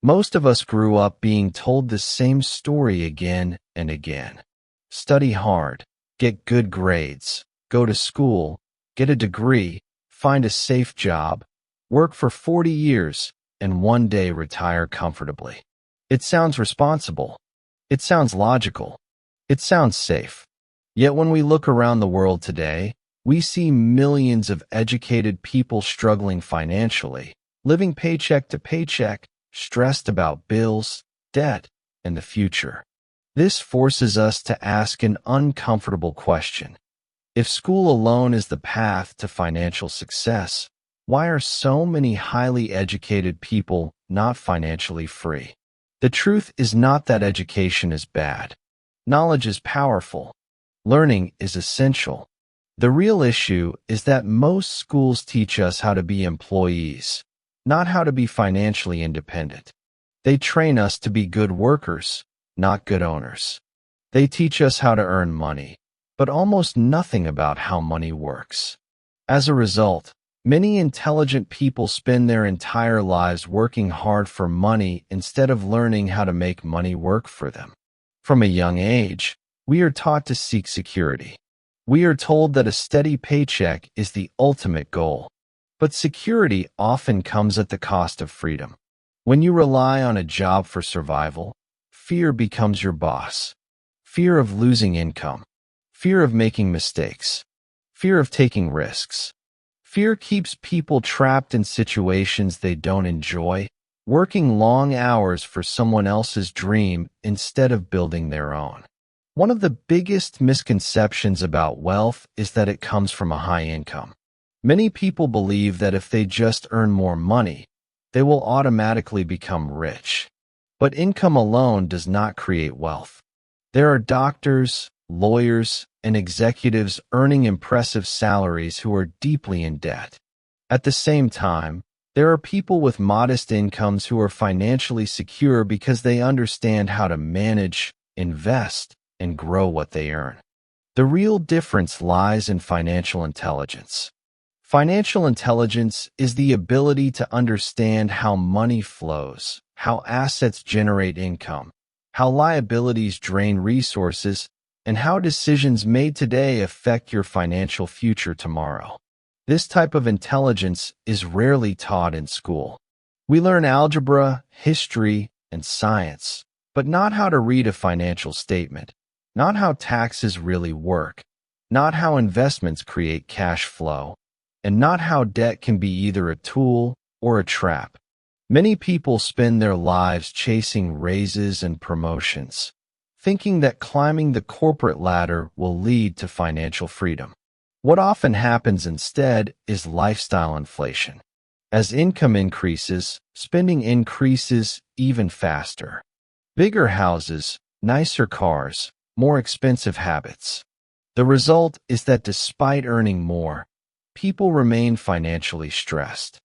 Most of us grew up being told the same story again and again. Study hard, get good grades, go to school, get a degree, find a safe job, work for 40 years, and one day retire comfortably. It sounds responsible. It sounds logical. It sounds safe. Yet when we look around the world today, we see millions of educated people struggling financially, living paycheck to paycheck, stressed about bills, debt, and the future. This forces us to ask an uncomfortable question. If school alone is the path to financial success, why are so many highly educated people not financially free? The truth is not that education is bad. Knowledge is powerful. Learning is essential. The real issue is that most schools teach us how to be employees, not how to be financially independent. They train us to be good workers, not good owners. They teach us how to earn money, but almost nothing about how money works. As a result, many intelligent people spend their entire lives working hard for money instead of learning how to make money work for them. From a young age, we are taught to seek security. We are told that a steady paycheck is the ultimate goal. But security often comes at the cost of freedom. When you rely on a job for survival, fear becomes your boss. Fear of losing income. Fear of making mistakes. Fear of taking risks. Fear keeps people trapped in situations they don't enjoy, working long hours for someone else's dream instead of building their own. One of the biggest misconceptions about wealth is that it comes from a high income. Many people believe that if they just earn more money, they will automatically become rich. But income alone does not create wealth. There are doctors, lawyers, and executives earning impressive salaries who are deeply in debt. At the same time, there are people with modest incomes who are financially secure because they understand how to manage, invest, and grow what they earn. The real difference lies in financial intelligence. Financial intelligence is the ability to understand how money flows, how assets generate income, how liabilities drain resources, and how decisions made today affect your financial future tomorrow. This type of intelligence is rarely taught in school. We learn algebra, history, and science, but not how to read a financial statement, not how taxes really work, not how investments create cash flow, and not how debt can be either a tool or a trap. Many people spend their lives chasing raises and promotions, thinking that climbing the corporate ladder will lead to financial freedom. What often happens instead is lifestyle inflation. As income increases, spending increases even faster. Bigger houses, nicer cars, more expensive habits. The result is that despite earning more, people remain financially stressed.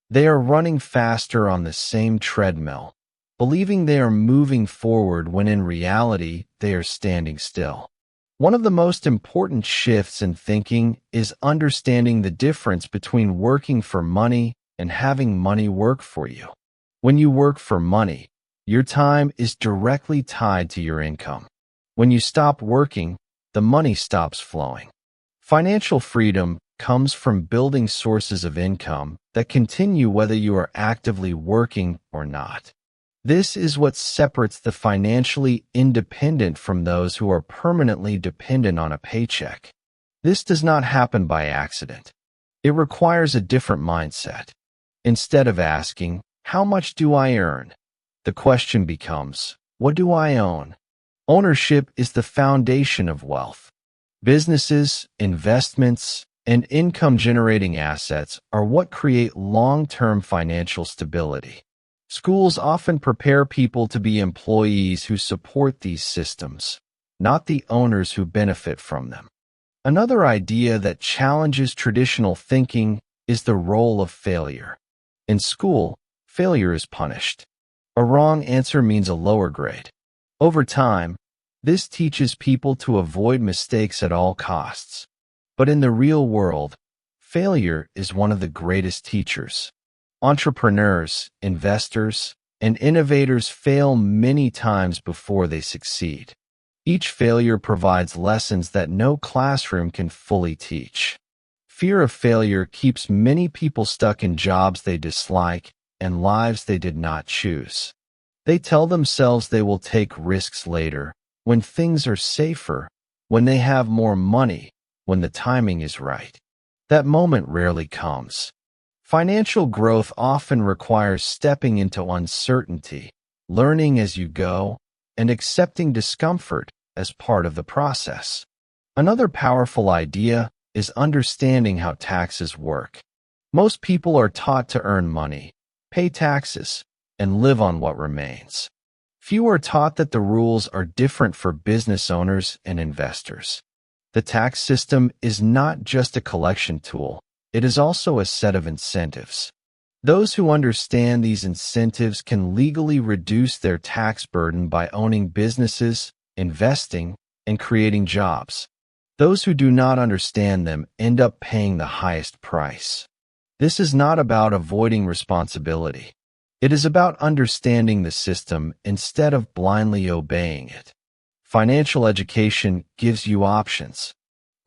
They are running faster on the same treadmill, believing they are moving forward when in reality they are standing still. One of the most important shifts in thinking is understanding the difference between working for money and having money work for you. When you work for money, your time is directly tied to your income. When you stop working, the money stops flowing. Financial freedom comes from building sources of income that continue whether you are actively working or not. This is what separates the financially independent from those who are permanently dependent on a paycheck. This does not happen by accident. It requires a different mindset. Instead of asking, "How much do I earn?" the question becomes, "What do I own?" Ownership is the foundation of wealth. Businesses, investments, and income-generating assets are what create long-term financial stability. Schools often prepare people to be employees who support these systems, not the owners who benefit from them. Another idea that challenges traditional thinking is the role of failure. In school, failure is punished. A wrong answer means a lower grade. Over time, this teaches people to avoid mistakes at all costs. But in the real world, failure is one of the greatest teachers. Entrepreneurs, investors, and innovators fail many times before they succeed. Each failure provides lessons that no classroom can fully teach. Fear of failure keeps many people stuck in jobs they dislike and lives they did not choose. They tell themselves they will take risks later, when things are safer, when they have more money, when the timing is right. That moment rarely comes. Financial growth often requires stepping into uncertainty, learning as you go, and accepting discomfort as part of the process. Another powerful idea is understanding how taxes work. Most people are taught to earn money, pay taxes, and live on what remains. Few are taught that the rules are different for business owners and investors. The tax system is not just a collection tool, it is also a set of incentives. Those who understand these incentives can legally reduce their tax burden by owning businesses, investing, and creating jobs. Those who do not understand them end up paying the highest price. This is not about avoiding responsibility. It is about understanding the system instead of blindly obeying it. Financial education gives you options.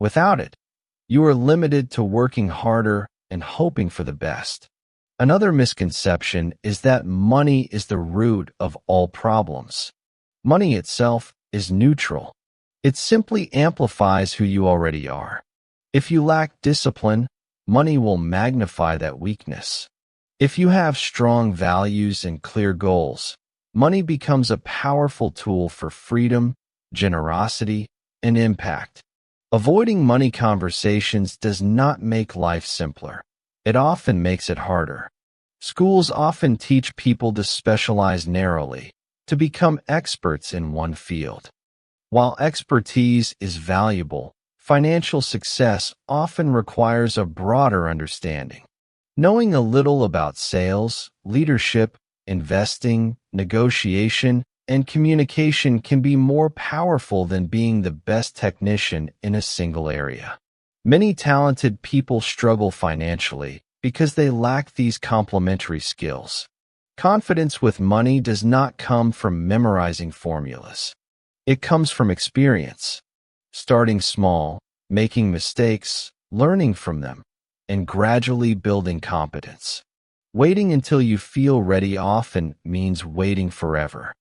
Without it, you are limited to working harder and hoping for the best. Another misconception is that money is the root of all problems. Money itself is neutral. It simply amplifies who you already are. If you lack discipline, money will magnify that weakness. If you have strong values and clear goals, money becomes a powerful tool for freedom, generosity, and impact. Avoiding money conversations does not make life simpler. It often makes it harder. Schools often teach people to specialize narrowly, to become experts in one field. While expertise is valuable, financial success often requires a broader understanding. Knowing a little about sales, leadership, investing, negotiation, and communication can be more powerful than being the best technician in a single area. Many talented people struggle financially because they lack these complementary skills. Confidence with money does not come from memorizing formulas. It comes from experience. Starting small, making mistakes, learning from them, and gradually building competence. Waiting until you feel ready often means waiting forever.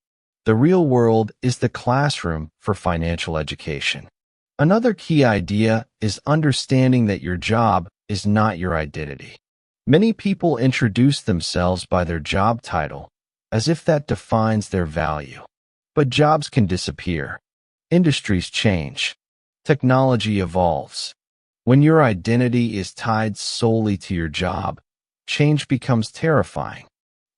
The real world is the classroom for financial education. Another key idea is understanding that your job is not your identity. Many people introduce themselves by their job title, as if that defines their value. But jobs can disappear. Industries change. Technology evolves. When your identity is tied solely to your job, change becomes terrifying.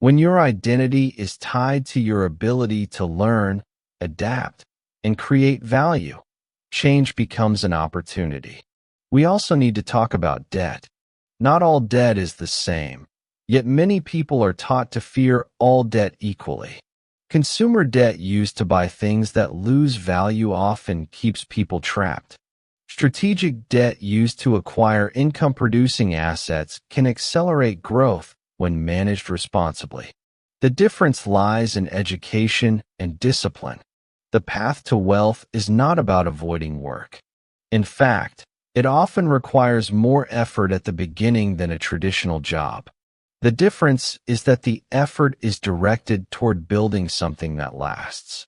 When your identity is tied to your ability to learn, adapt, and create value, change becomes an opportunity. We also need to talk about debt. Not all debt is the same, yet many people are taught to fear all debt equally. Consumer debt used to buy things that lose value often keeps people trapped. Strategic debt used to acquire income-producing assets can accelerate growth when managed responsibly. The difference lies in education and discipline. The path to wealth is not about avoiding work. In fact, it often requires more effort at the beginning than a traditional job. The difference is that the effort is directed toward building something that lasts,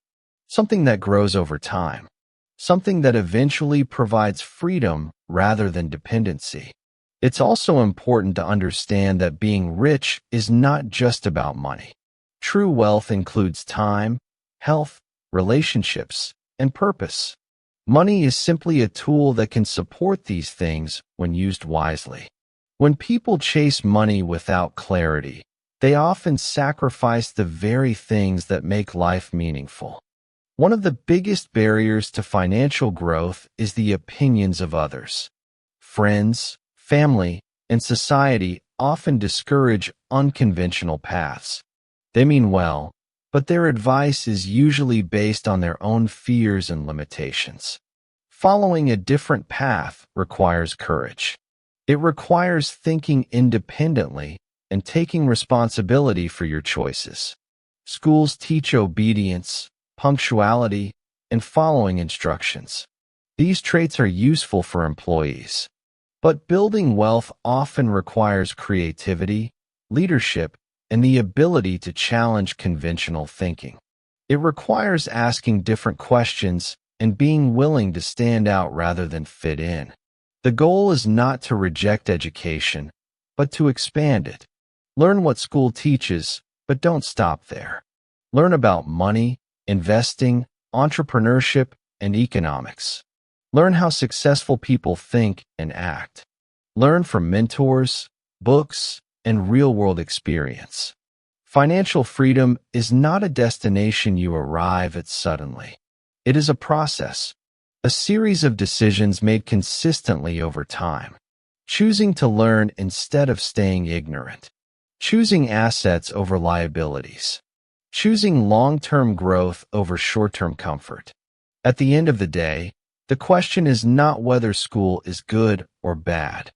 something that grows over time, something that eventually provides freedom rather than dependency. It's also important to understand that being rich is not just about money. True wealth includes time, health, relationships, and purpose. Money is simply a tool that can support these things when used wisely. When people chase money without clarity, they often sacrifice the very things that make life meaningful. One of the biggest barriers to financial growth is the opinions of others. Friends, family, and society often discourage unconventional paths. They mean well, but their advice is usually based on their own fears and limitations. Following a different path requires courage. It requires thinking independently and taking responsibility for your choices. Schools teach obedience, punctuality, and following instructions. These traits are useful for employees. But building wealth often requires creativity, leadership, and the ability to challenge conventional thinking. It requires asking different questions and being willing to stand out rather than fit in. The goal is not to reject education, but to expand it. Learn what school teaches, but don't stop there. Learn about money, investing, entrepreneurship, and economics. Learn how successful people think and act. Learn from mentors, books, and real-world experience. Financial freedom is not a destination you arrive at suddenly. It is a process, a series of decisions made consistently over time. Choosing to learn instead of staying ignorant. Choosing assets over liabilities. Choosing long-term growth over short-term comfort. At the end of the day, the question is not whether school is good or bad.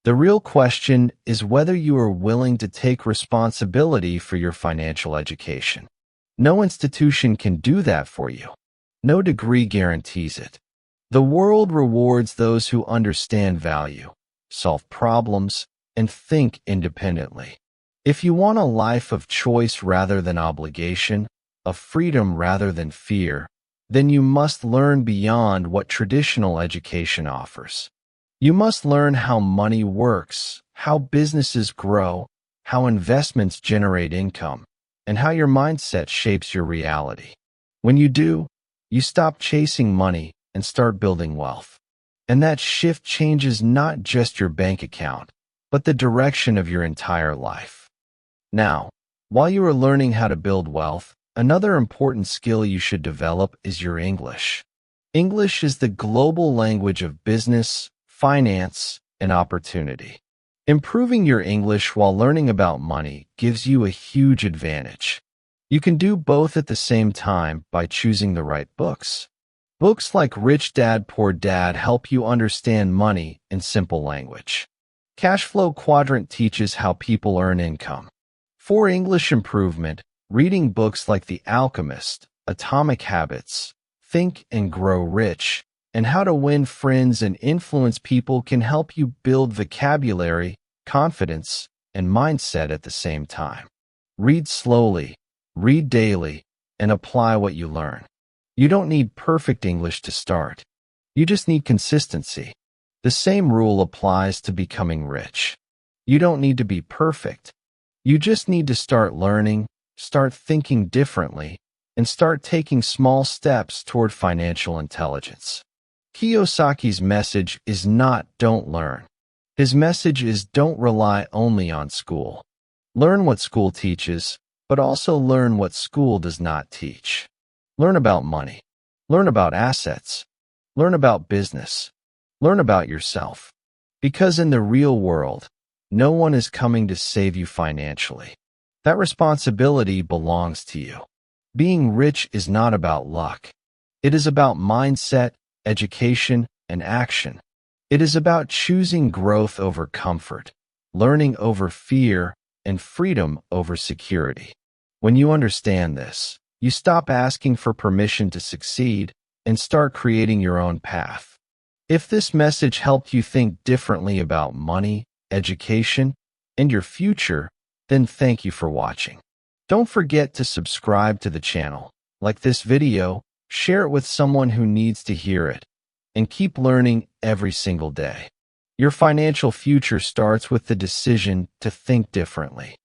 The real question is whether you are willing to take responsibility for your financial education. No institution can do that for you. No degree guarantees it. The world rewards those who understand value, solve problems, and think independently. If you want a life of choice rather than obligation, of freedom rather than fear, then you must learn beyond what traditional education offers. You must learn how money works, how businesses grow, how investments generate income, and how your mindset shapes your reality. When you do, you stop chasing money and start building wealth. And that shift changes not just your bank account, but the direction of your entire life. Now, while you are learning how to build wealth, another important skill you should develop is your English. English is the global language of business, finance, and opportunity. Improving your English while learning about money gives you a huge advantage. You can do both at the same time by choosing the right books. Books like Rich Dad, Poor Dad help you understand money in simple language. Cash Flow Quadrant teaches how people earn income. For English improvement, reading books like The Alchemist, Atomic Habits, Think and Grow Rich, and How to Win Friends and Influence People can help you build vocabulary, confidence, and mindset at the same time. Read slowly, read daily, and apply what you learn. You don't need perfect English to start. You just need consistency. The same rule applies to becoming rich. You don't need to be perfect. You just need to start learning, start thinking differently, and start taking small steps toward financial intelligence. Kiyosaki's message is not don't learn. His message is don't rely only on school. Learn what school teaches, but also learn what school does not teach. Learn about money. Learn about assets. Learn about business. Learn about yourself. Because in the real world, no one is coming to save you financially. That responsibility belongs to you. Being rich is not about luck. It is about mindset, education, and action. It is about choosing growth over comfort, learning over fear, and freedom over security. When you understand this, you stop asking for permission to succeed and start creating your own path. If this message helped you think differently about money, education, and your future, then thank you for watching. Don't forget to subscribe to the channel, like this video, share it with someone who needs to hear it, and keep learning every single day. Your financial future starts with the decision to think differently.